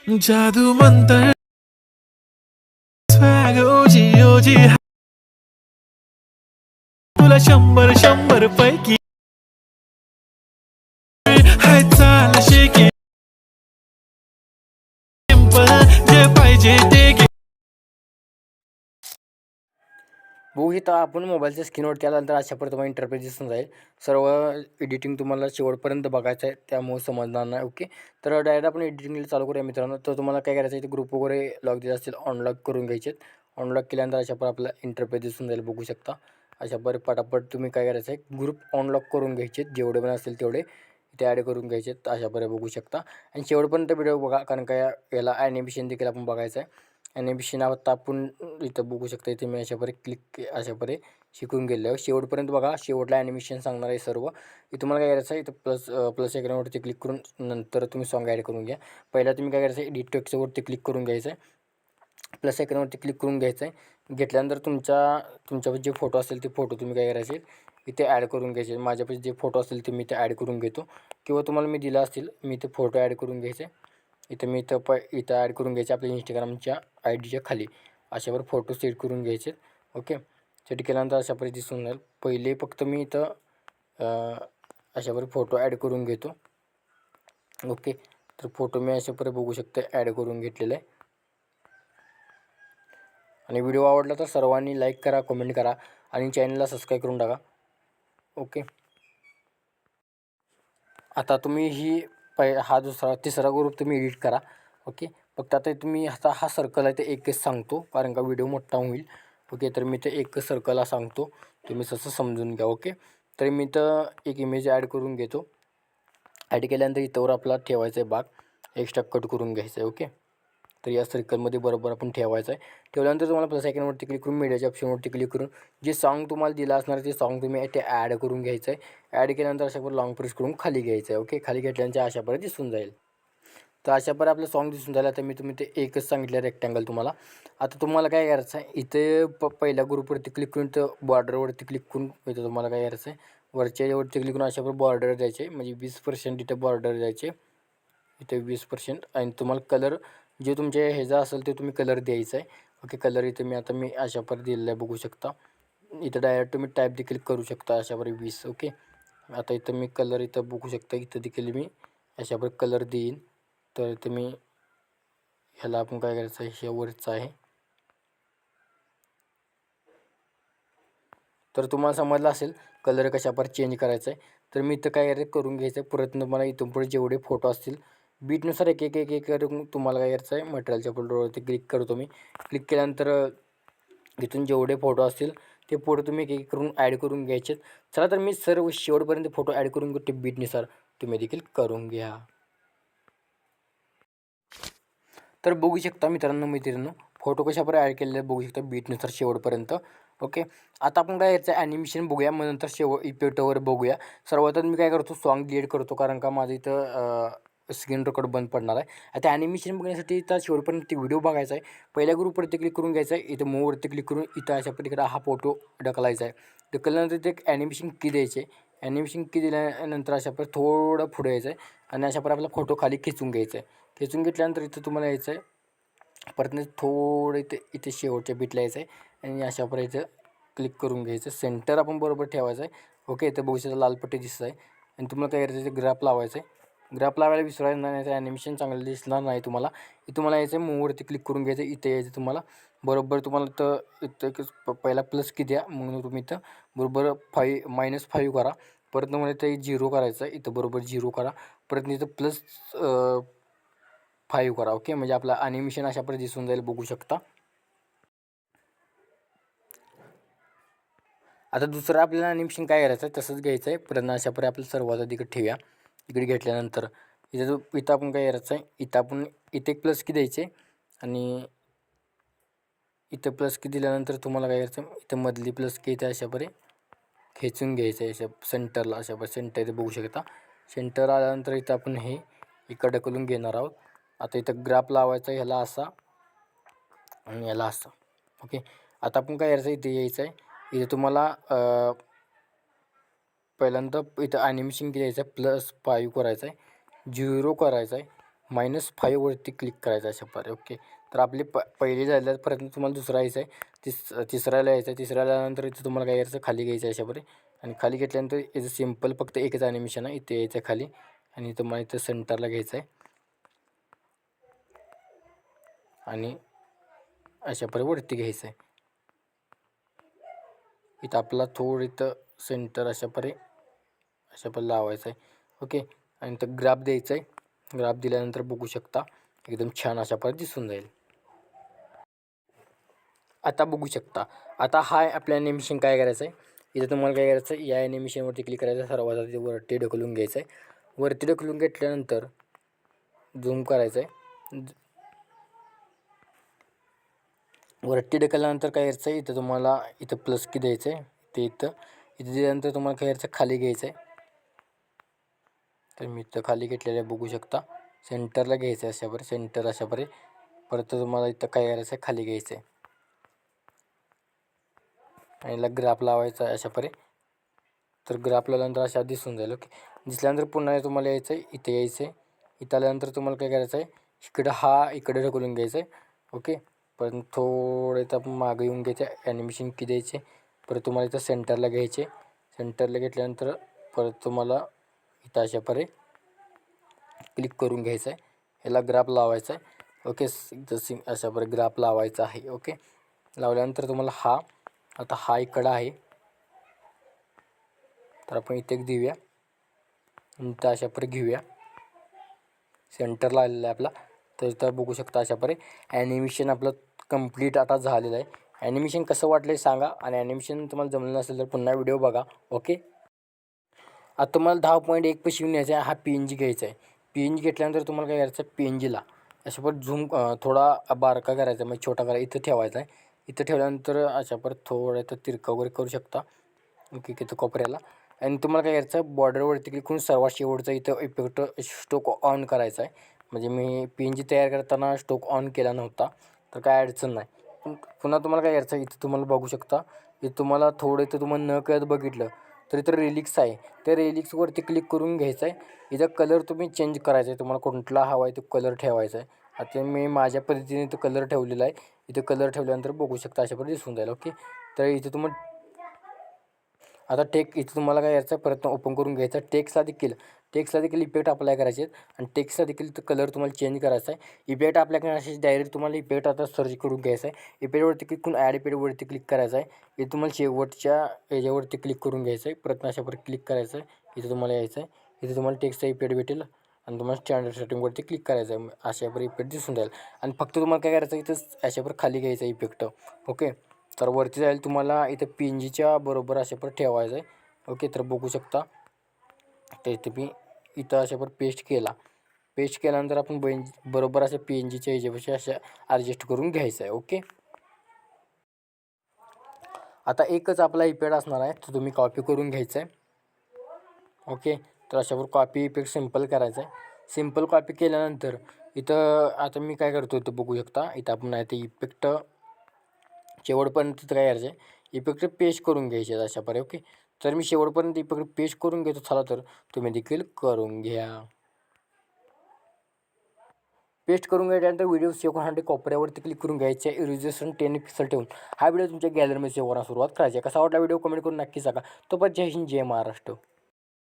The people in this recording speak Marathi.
जादू मंतर स्वॅग ओजी ओजी तुला 100 पैकी हाय चाल शेकी जे पाहिजे ते घे. बघू इथं आपण मोबाईलच्या स्क्रीनवर त्यानंतर अशा प्रकारे तुम्हाला इंटरफेस दिसून जाईल. सर्व एडिटिंग तुम्हाला शेवटपर्यंत बघायचं आहे, त्यामुळे समजणार नाही. ओके, तर डायरेक्ट आपण एडिटिंगला चालू करूया मित्रांनो. तर तुम्हाला काय करायचं आहे, ग्रुप वगैरे लॉक दिले असतील अनलॉक करून घ्यायचे. अनलॉक केल्यानंतर अशा प्रकारे आपला इंटरफेस दिसून जाईल, बघू शकता. अशा प्रकारे पटापट तुम्ही काय करायचं आहे, ग्रुप अनलॉक करून घ्यायचे, जेवढे पण असतील तेवढे इथे ॲड करून घ्यायचे. अशा प्रकारे बघू शकता आणि शेवटपर्यंत व्हिडिओ बघा, कारण काय याला ॲनिमेशन देखील आपण बघायचं आहे. ॲनिमेशन आता आपण इथं बघू शकता. इथे मी अशा प्रकारे अशा प्रकारे शिकून गेलो. शेवटपर्यंत बघा, शेवटला ॲनिमेशन सांगणार आहे सर्व. इथं तुम्हाला काय करायचं आहे, इथं प्लस आयकॉनवरती क्लिक करून नंतर तुम्ही सॉन्ग ॲड करून घ्या. पहिला तुम्ही काय करायचं आहे, एडिट टेक्स्टवरती क्लिक करून घ्यायचं आहे. प्लस आयकॉनवरती क्लिक करून घ्यायचं आहे. घेतल्यानंतर तुमच्यावर जे फोटो असेल ते फोटो तुम्ही काय करायचे इथे ॲड करून घ्यायचे. माझ्यापाशी जे फोटो असेल ते मी इथे ॲड करून घेतो, किंवा तुम्हाला मी दिला असतील मी इथे फोटो ॲड करून घ्यायचे. इथं मी इथं ॲड करून घ्यायचे आपल्या इंस्टाग्रामच्या आय डीच्या खाली. अशावर फोटो सेट करून घ्यायचे. ओके, सेट केल्यानंतर अशा प्रकारे दिसून जाईल. पहिले फक्त मी इथं अशावर फोटो ॲड करून घेतो. ओके, तर फोटो मी अशा प्रकारे बघू शकता ॲड करून घेतलेला आहे. आणि व्हिडिओ आवडला तर सर्वांनी लाईक करा, कमेंट करा आणि चॅनलला सबस्क्राईब करून टाका. ओके, आता तुम्ही हा तिसरा ग्रुप तुम्ही एडिट करा. ओके, फक्त आता तुम्ही हा सर्कल आहे ते एकच सांगतो, कारण का व्हिडिओ मोठा होईल. ओके, तर मी ते एकच सर्कलला सांगतो, तुम्ही तसं समजून घ्या. ओके, तर मी तर एक इमेज ॲड करून घेतो. ॲड केल्यानंतर इथंवर आपला ठेवायचा आहे भाग, एक्स्ट्रा कट करून घ्यायचं आहे. ओके, तर या सर्कलमध्ये बरोबर आपण ठेवायचं आहे. ठेवल्यानंतर तुम्हाला प्लस आयकॉनवरती क्लिक करून मीडियाच्या ऑप्शनवरती क्लिक करून जे सॉन्ग तुम्हाला दिलं असणार ते सॉन्ग तुम्ही ते ॲड करून घ्यायचं आहे. ॲड केल्यानंतर अशा प्रकारे लॉंग प्रेस करून खाली घ्यायचं आहे. ओके, खाली घेतल्यानंतर अशा प्रकारे दिसून जाईल. तर अशा प्रकारे आपलं सॉन्ग दिसून झालं. आता मी ते एकच सांगितलं रेक्टँगल तुम्हाला. आता तुम्हाला काय करायचं आहे, इथे पहिल्या ग्रुपवरती क्लिक करून तर बॉर्डरवरती क्लिक करून इथं तुम्हाला काय करायचं आहे, वरच्यावरती क्लिक करून अशा प्रकारे बॉर्डर द्यायचे, म्हणजे 20% इथे बॉर्डर द्यायचे. इथे 20% आणि तुम्हाला कलर जे तुमचे ह्याचा असेल ते तुम्ही कलर द्यायचा आहे. ओके, कलर इथे मी अशा प्रकारे दिलेलं आहे, बघू शकता. इथं डायरेक्ट तुम्ही टाईप देखील करू शकता अशा प्रकारे 20. ओके, आता इथं मी कलर इथं बघू शकता, इथं देखील मी अशा प्रकारे कलर देईन. तर इथं मी ह्याला आपण काय करायचं आहे, हे वरचं आहे. तर तुम्हाला समजलं असेल कलर कशा प्रकारे चेंज करायचा आहे. तर मी इथं काय करून घ्यायचं आहे, परत तुम्हाला इथून पुढे जेवढे फोटो असतील बीटनुसार एक एक एक एक करून तुम्हाला काय करायचं आहे, मटेरियलच्या फोल्डरवरती क्लिक करतो मी. क्लिक केल्यानंतर इथून जेवढे फोटो असतील ते फोटो तुम्ही एक एक करून ॲड करून घ्यायचे. चला तर मी सर्व शेवटपर्यंत फोटो ॲड करून घेतो, बीटनुसार तुम्ही देखील करून घ्या. तर बघू शकता मित्रांनो फोटो कशाप्रकारे ॲड केलेले बघू शकता बीटनुसार शेवटपर्यंत. ओके, आता आपण काय याचं ॲनिमेशन बघूया, मग नंतर इफेक्टवर बघूया. सर्वात मी काय करतो, सॉन्ग डिलीट करतो, कारण का माझं इथं स्क्रीन रेकॉर्ड बंद पडणार आहे. आता ॲनिमेशन बघण्यासाठी इथं शेवटपर्यंत ते व्हिडिओ बघायचा आहे. पहिल्या ग्रुपवरती क्लिक करून घ्यायचं आहे. इथं मूववरती क्लिक करून इथं अशा प्रकारे हा फोटो ढकलायचा आहे. ढकलल्यानंतर ते एक ॲनिमेशन की द्यायचे. ॲनिमेशन की दिल्यानंतर अशा प्रकारे थोडं पुढे यायचं आहे आणि अशा प्रकारे आपला फोटो खाली खिचून घ्यायचा आहे. खिचून घेतल्यानंतर इथं तुम्हाला यायचं आहे, परत थोडं इथे शेवटच्या बीटला यायचं आहे आणि अशा प्रकारे इथं क्लिक करून घ्यायचं. सेंटर आपण बरोबर ठेवायचं आहे. ओके, इथं बघू शकता लाल पट्टी दिसत आहे आणि तुम्हाला काय करायचं, ग्राफ लावायचं आहे. ग्राफ लावायला विसरायचं नाही, तर ॲनिमेशन चांगलं दिसणार नाही तुम्हाला. इथं तुम्हाला यायचं आहे, मूववरती क्लिक करून घ्यायचं. इथे यायचं तुम्हाला बरोबर, तुम्हाला तर इथं पहिला प्लस की द्या, मग तुम्ही इथं बरोबर -5 करा. परत तुम्हाला इथं 0 करायचं आहे, इथं बरोबर 0 करा. परत इथं +5 करा. ओके, म्हणजे आपलं ॲनिमेशन अशा प्रकारे दिसून जाईल, बघू शकता. आता दुसरं आपल्याला ॲनिमेशन काय करायचं आहे, तसंच घ्यायचं आहे. परत अशा प्रकारे आपलं सर्वात आधी इकडे ठेवूया. इकडे घेतल्यानंतर इथं आपण काय करायचं आहे, इथं आपण इथे एक प्लस की द्यायचे आणि इथं प्लस की दिल्यानंतर तुम्हाला काय करायचं, इथं मधली प्लस की इथे अशा प्रकारे खेचून घ्यायचं आहे, अशा सेंटरला. अशा प्रकारे सेंटर इथे बघू शकता. सेंटर आल्यानंतर इथं आपण हे इकडं ढकलून घेणार आहोत. आता इथं ग्राफ लावायचा ह्याला असा आणि याला असा. ओके, आता आपण काय करायचं, इथे यायचं आहे. इथे तुम्हाला पहिल्यांदा इथं ॲनिमेशन घ्यायचं आहे, +5 करायचं आहे, 0 करायचं आहे. -5 वरती क्लिक करायचं अशा प्रकारे. ओके. तर आपली पहिली झाल्यावर परत तुम्हाला दुसरा यायचं आहे, तिसऱ्याला यायचं आहे. तिसऱ्याला आल्यानंतर इथं तुम्हाला काय करायचं, खाली घ्यायचं आहे अशा प्रकारे. आणि खाली घेतल्यानंतर याचं सिम्पल फक्त एकच ॲनिमेशन आहे, इथे यायचं आहे खाली आणि तुम्हाला इथं सेंटरला घ्यायचं आहे आणि अशा प्रकारे वरती घ्यायचं आहे. इथं आपला थोडं इथं सेंटर अशा प्रकारे लावायचं आहे. ओके. आणि इथं ग्राफ द्यायचं आहे. ग्राफ दिल्यानंतर बघू शकता एकदम छान अशा प्रकारे दिसून जाईल. आता बघू शकता. आता हा आपल्या ॲनिमेशन काय करायचं आहे, इथं तुम्हाला काय करायचं आहे, या ॲनिमेशनवरती क्लिक करायचं, सर्वात आधी वरती ढकलून घ्यायचं आहे. वरती ढकलून घेतल्यानंतर झूम करायचं आहे. वरती ढकलल्यानंतर काय करायचं आहे, इथं तुम्हाला इथं प्लस की द्यायचं आहे. इथं दिल्यानंतर तुम्हाला काय करायचं, खाली घ्यायचं आहे. तर मी इथं खाली घेतलेलं आहे बघू शकता. सेंटरला घ्यायचं आहे अशा प्रकारे, सेंटर अशा प्रकारे. परत तुम्हाला इथं काय करायचं आहे, खाली घ्यायचं आहे आणि याला ग्राफ लावायचा आहे अशा प्रकारे. तर ग्राफ लावल्यानंतर अशा दिसून जाईल. ओके. दिसल्यानंतर पुन्हा तुम्हाला यायचं आहे, इथे यायचं आहे. इथं आल्यानंतर तुम्हाला काय करायचं आहे, इकडे ढकलून घ्यायचं आहे. ओके. पण थोडं इथं आपण मागं येऊन घ्यायचं आहे, ॲनिमेशन की द्यायचे. परत तुम्हाला इथं सेंटरला घ्यायचे. सेंटरला घेतल्यानंतर परत तुम्हाला इथं अशा प्रकारे क्लिक करून घ्यायचं आहे. याला ग्राफ लावायचा आहे. ओके. जसं अशा प्रकारे ग्राफ लावायचा आहे. ओके. लावल्यानंतर तुम्हाला आता हा इकडं आहे, तर आपण इथे एक देऊया. इथं अशा प्रकारे घेऊया. सेंटरला आलेला आहे आपला. तर इथं बघू शकता अशा प्रकारे ॲनिमेशन आपलं कंप्लीट आता झालेलं आहे. ॲनिमेशन कसं वाटलं आहे सांगा आणि ॲनिमेशन तुम्हाला जमलं नसेल तर पुन्हा व्हिडिओ बघा. ओके. आता तुम्हाला 10.1 पाशी येऊन यायचं आहे. हा PNG घ्यायचा आहे. PNG घेतल्यानंतर तुम्हाला काय करायचं आहे, PNGला अशा परत झूम थोडा बारका करायचा, म्हणजे छोटा करायचा, इथं ठेवायचा आहे. इथं ठेवल्यानंतर अशा परत थोडं इथं तिरका वगैरे करू शकता. ओके. इथं कोपऱ्याला. आणि तुम्हाला काय करायचं आहे, बॉर्डरवरती क्लिक करून सर्वात शेवटचा इथं इफेक्ट स्टोक ऑन करायचा आहे. म्हणजे मी PNG तयार करताना स्टोक ऑन केला नव्हता, तर काय अडचण नाही. पुन्हा तुम्हाला काय करायचं आहे, इथं तुम्हाला बघू शकता, इथं तुम्हाला थोडं इथं तुम्हाला न कळत बघितलं तर इथं रेलिक्स आहे. त्या रेलिक्सवरती क्लिक करून घ्यायचं आहे. इथं कलर तुम्ही चेंज करायचा आहे, तुम्हाला कोणता हवा आहे तो कलर ठेवायचा आहे. आता मी माझ्या पद्धतीने इथं कलर ठेवलेला आहे. इथं कलर ठेवल्यानंतर बघू शकता अशा प्रकारे दिसून जाईल. ओके. तर इथं तुम्हाला आता इथं तुम्हाला काय करायचं आहे, परत ओपन करून घ्यायचं आहे. टेक्स्टला देखील इफेक्ट अप्लाय करायचे आहेत आणि टेक्स्टला देखील कलर तुम्हाला चेंज करायचा आहे. इफेक्ट अप्लाय करण्यासाठी डायरेक्ट तुम्हाला इफेक्ट आता सर्च करून घ्यायचा आहे. इफेक्टवरती क्लिक करून ॲड इफेक्टवरती क्लिक करायचं आहे. इथे तुम्हाला शेवटच्या याच्यावरती क्लिक करून घ्यायचं आहे. परत अशावर क्लिक करायचं आहे. इथे तुम्हाला यायचं आहे. इथे तुम्हाला टेक्स्टचा इफेक्ट भेटेल आणि तुम्हाला स्टँडर्ड सेटिंगवरती क्लिक करायचं आहे. अशावर इफेक्ट दिसून जाईल आणि फक्त तुम्हाला काय करायचं आहे, इथं अशावर खाली घ्यायचं आहे इफेक्ट. ओके. तर वरती जाईल तुम्हाला इथं PNGच्या बरोबर अशावर ठेवायचं आहे. ओके. तर बघू शकता, तर इथे मी इथं अशावर पेस्ट केल्यानंतर आपण बरोबर अशा PNGच्या ह्याच्यापाशी अशा ॲडजस्ट करून घ्यायचं आहे. ओके. आता एकच आपला इफेक्ट असणार आहे, तो तुम्ही कॉपी करून घ्यायचा आहे. ओके. तर अशावर कॉपी इफेक्ट सिम्पल करायचा आहे. सिम्पल कॉपी केल्यानंतर इथं आता मी काय करतो, इथं बघू शकता, इथं आपण आहे ते इफेक्ट शेवटपर्यंत तिथं काय करायचं आहे, इफेक्ट पेस्ट करून घ्यायचे अशा प्रकारे. ओके. तर मी शेवटपर्यंत इफेक्ट पेस्ट करून घेतो. चला तर तुम्ही देखील करून घ्या. पेस्ट करून घेतल्यानंतर व्हिडिओ सेव्ह करण्यासाठी कोपऱ्यावरती क्लिक करून घ्यायचे आहे. रेझोल्यूशन 10 पिक्सल ठेवून हा व्हिडिओ तुमच्या गॅलरीमध्ये सेव्ह करण्यास सुरुवात करायची आहे. कसा वाटला व्हिडिओ कमेंट करून नक्की सांगा. तोपर्यंत जय हिंद, जय महाराष्ट्र.